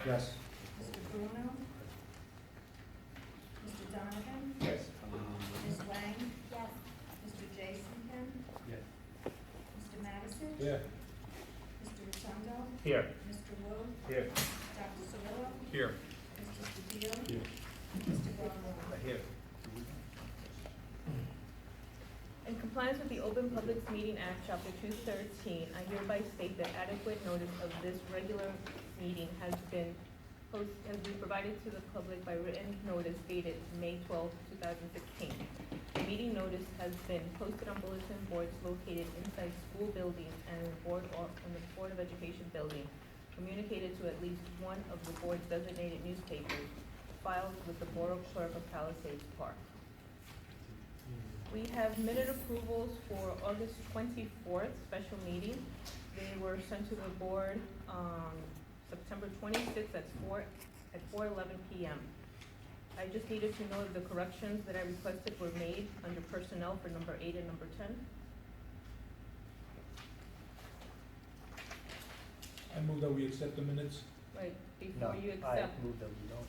Yes. Mr. Bruno? Mr. Donovan? Yes. Ms. Wang? Yes. Mr. Jason Kim? Yes. Mr. Madison? Yeah. Mr. Rotundo? Here. Mr. Wu? Here. Dr. Cirillo? Here. Mr. Sedillo? Here. Mr. Garlow? Here. In compliance with the Open Public Meeting Act, Chapter 213, I hereby state that adequate notice of this regular meeting has been provided to the public by written notice dated May 12, 2016. The meeting notice has been posted on bulletin boards located inside school buildings and in the Board of Education building, communicated to at least one of the board's designated newspapers, filed with the Borough Clerk of Palisades Park. We have minute approvals for August 24th, special meeting. They were sent to the board September 26th at 4:11 p.m. I just needed to know if the corrections that I requested were made under personnel for number 8 and number 10. I move that we accept the minutes. Right, No, before you I accept. move that we don't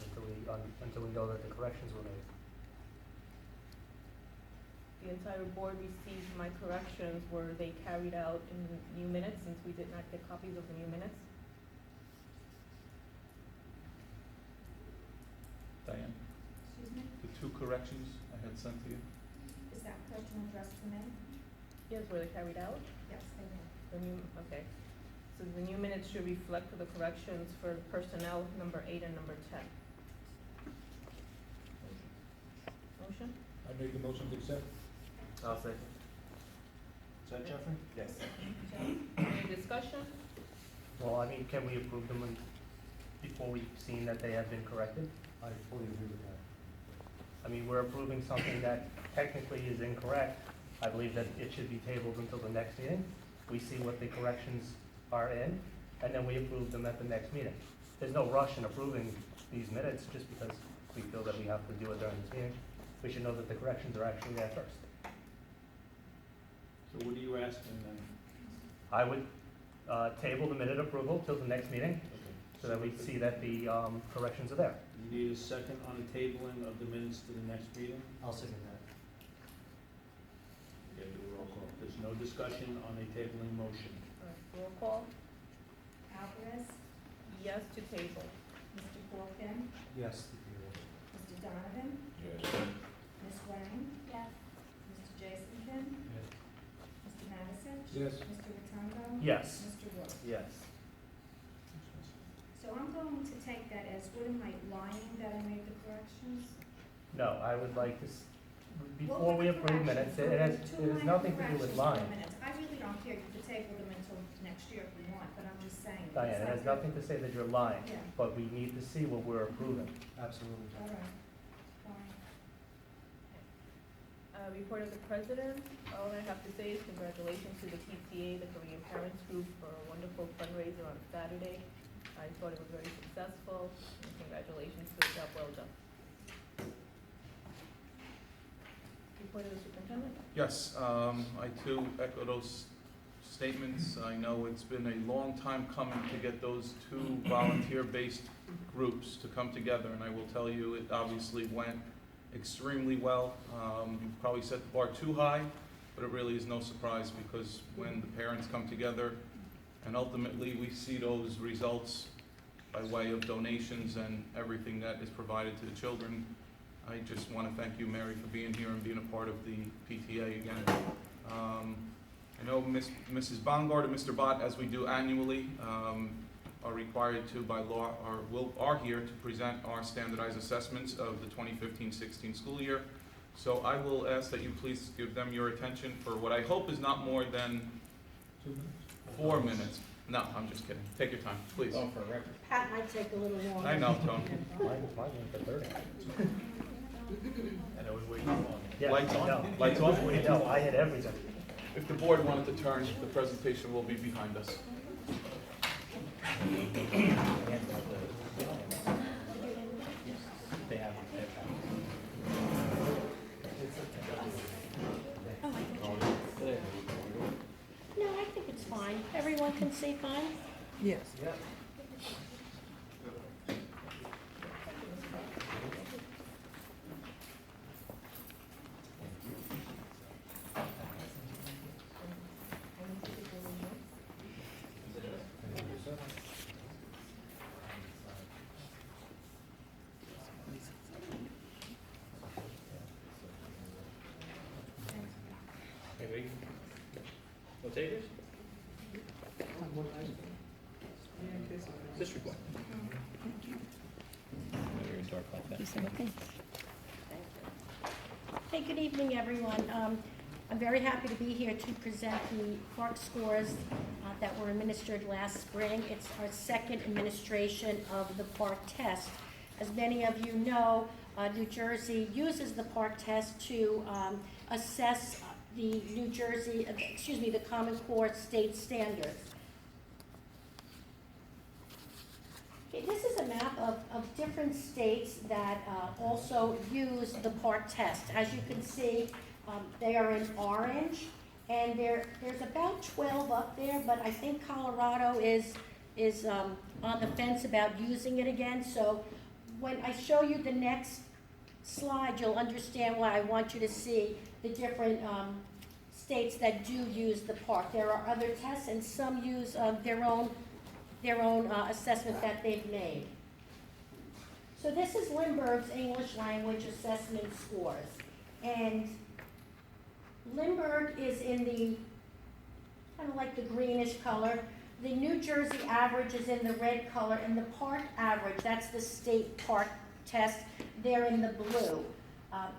until we know that the corrections were made. The entire board received my corrections. Were they carried out in new minutes, since we did not get copies of the new minutes? Diane, Excuse me? the two corrections I had sent to you? Is that question addressed to me? Yes, were they carried out? Yes, they were. The new, okay. So the new minutes should reflect the corrections for personnel number 8 and number 10. Motion? I make the motion to accept. I'll second. Is that Jeffrey? Yes. Any discussion? Well, I mean, can we approve them before we've seen that they have been corrected? I fully agree with that. I mean, we're approving something that technically is incorrect. I believe that it should be tabled until the next meeting. We see what the corrections are in, and then we approve them at the next meeting. There's no rush in approving these minutes just because we feel that we have to do it during this meeting. We should know that the corrections are actually there first. So what are you asking then? I would table the minute approval till the next meeting so that we see that the corrections are there. You need a second on the tabling of the minutes to the next meeting? I'll second that. Okay, do a roll call. There's no discussion on a tabling motion. All right, roll call. Alvarez? Yes to table. Mr. Corkin? Yes. Mr. Donovan? Yes. Ms. Wang? Yes. Mr. Jason Kim? Yes. Mr. Madison? Yes. Mr. Rotundo? Yes. Mr. Wu? Yes. So I'm going to take that as, what am I lying that I made the corrections? No, I would like to, before What were we the approve minutes, corrections? it has nothing to do with Two minor lying. corrections for the minutes. I really don't care, you can table them until next year if you want, but I'm just saying. Diane, it has nothing to say that you're lying, Yeah. but we need to see what we're approving. Absolutely. All right, fine. Report of the president. All I have to say is congratulations to the PTA, the Korean Parents Group, for a wonderful fundraiser on Saturday. I thought it was very successful, and congratulations for the job well done. Report of the superintendent. Yes, I too echo those statements. I know it's been a long time coming to get those two volunteer-based groups to come together, and I will tell you, it obviously went extremely well. You probably set the bar too high, but it really is no surprise because when the parents come together and ultimately we see those results by way of donations and everything that is provided to the children, I just want to thank you, Mary, for being here and being a part of the PTA again. I know Mrs. Bongard and Mr. Bott, as we do annually, are required to, by law, are here to present our standardized assessments of the 2015-16 school year. So I will ask that you please give them your attention for what I hope is not more than 2 minutes? 4 minutes. No, I'm just kidding. Take your time, please. Oh, for a record. Pat might take a little longer. I know, Tony. Mine went to 30. And I was waiting on Yeah, Lights I on? know. Lights off? No, I hit everything. If the board wanted to turn, the presentation will be behind us. They have No, I think it's fine. Everyone can see fine? Yes. Palisades. District one. Very dark like that. Hey, good evening, everyone. I'm very happy to be here to present the park scores that were administered last spring. It's our second administration of the park test. As many of you know, New Jersey uses the park test to assess the the Common Core state standards. Okay, this is a map of different states that also use the park test. As you can see, they are in orange, and there's about 12 up there, but I think Colorado is on the fence about using it again. So when I show you the next slide, you'll understand why I want you to see the different states that do use the park. There are other tests, and some use their own assessment that they've made. So this is Lindbergh's English language assessment scores. And Lindbergh is in the, kind of like the greenish color. The New Jersey average is in the red color, and the park average, that's the state park test, they're in the blue.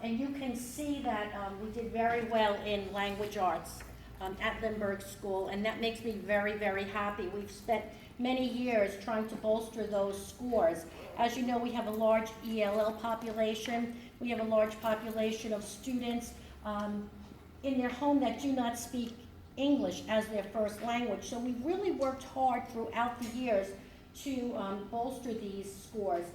And you can see that we did very well in language arts at Lindbergh School, and that makes me very, very happy. We've spent many years trying to bolster those scores. As you know, we have a large ELL population. We have a large population of students in their home that do not speak English as their first language. So we've really worked hard throughout the years to bolster these scores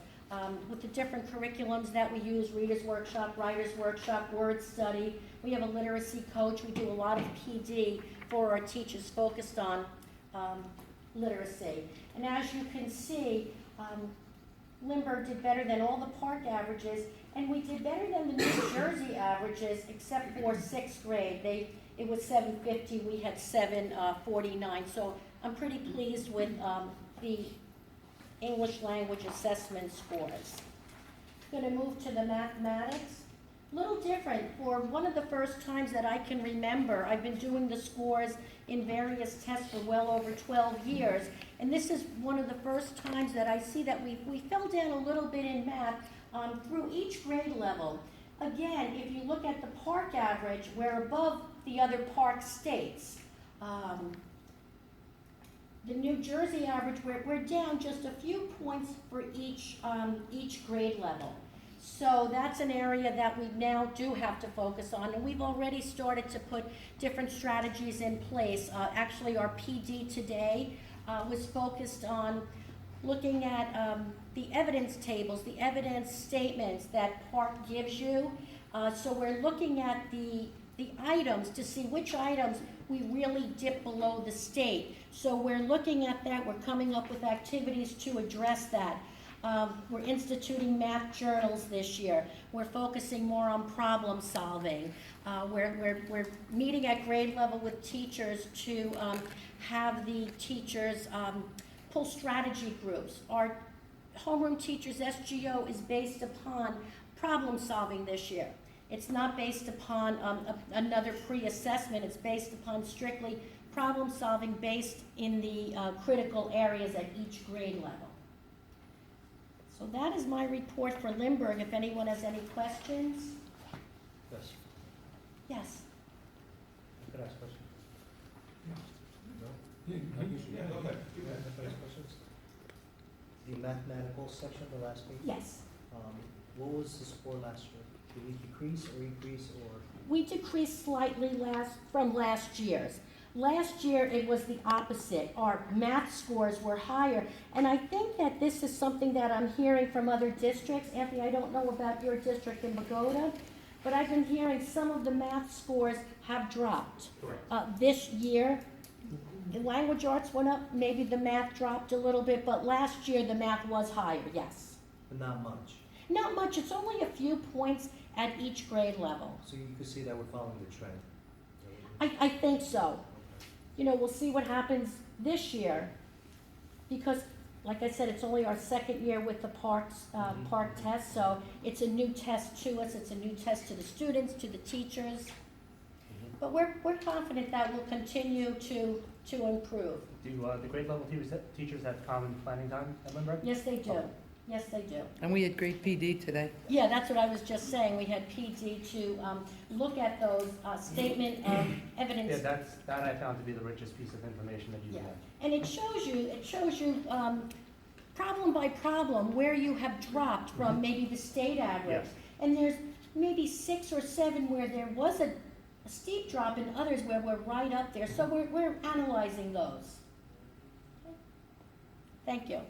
with the different curriculums that we use: Reader's Workshop, Writer's Workshop, Word Study. We have a literacy coach. We do a lot of PD for our teachers focused on literacy. And as you can see, Lindbergh did better than all the park averages, and we did better than the New Jersey averages, except for sixth grade. It was 750, we had 749. So I'm pretty pleased with the English language assessment scores. Going to move to the mathematics. A little different. For one of the first times that I can remember, I've been doing the scores in various tests for well over 12 years, and this is one of the first times that I see that we fell down a little bit in math through each grade level. Again, if you look at the park average, we're above the other park states. The New Jersey average, we're down just a few points for each grade level. So that's an area that we now do have to focus on, and we've already started to put different strategies in place. Actually, our PD today was focused on looking at the evidence tables, the evidence statements that park gives you. So we're looking at the items to see which items we really dip below the state. So we're looking at that. We're coming up with activities to address that. We're instituting math journals this year. We're focusing more on problem solving. We're meeting at grade level with teachers to have the teachers pull strategy groups. Our homeroom teachers SGO is based upon problem solving this year. It's not based upon another pre-assessment. It's based upon strictly problem solving based in the critical areas at each grade level. So that is my report for Lindbergh. If anyone has any questions? Yes. Yes. Could I ask a question? No? Go ahead. Questions? The mathematical section of the last page? Yes. What was the score last year? Did we decrease or increase or? We decreased slightly from last year's. Last year, it was the opposite. Our math scores were higher. And I think that this is something that I'm hearing from other districts. Anthony, I don't know about your district in Bogota, but I've been hearing some of the math scores have dropped. Correct. This year. The language arts went up, maybe the math dropped a little bit, but last year the math was higher, yes. But not much. Not much, it's only a few points at each grade level. So you could see that we're following the trend. I think so. You know, we'll see what happens this year, because, like I said, it's only our second year with the park test, so it's a new test to us, it's a new test to the students, to the teachers. But we're confident that will continue to improve. Do the grade level teachers have common planning time at Lindbergh? Yes, they do. Yes, they do. And we had great PD today. Yeah, that's what I was just saying. We had PD to look at those statement of evidence. Yeah, that I found to be the richest piece of information that you Yeah. have. And it shows you problem by problem where you have dropped from maybe the state average. Yes. And there's maybe 6 or 7 where there was a steep drop and others where we're right up there. So we're analyzing those. Okay. Thank you.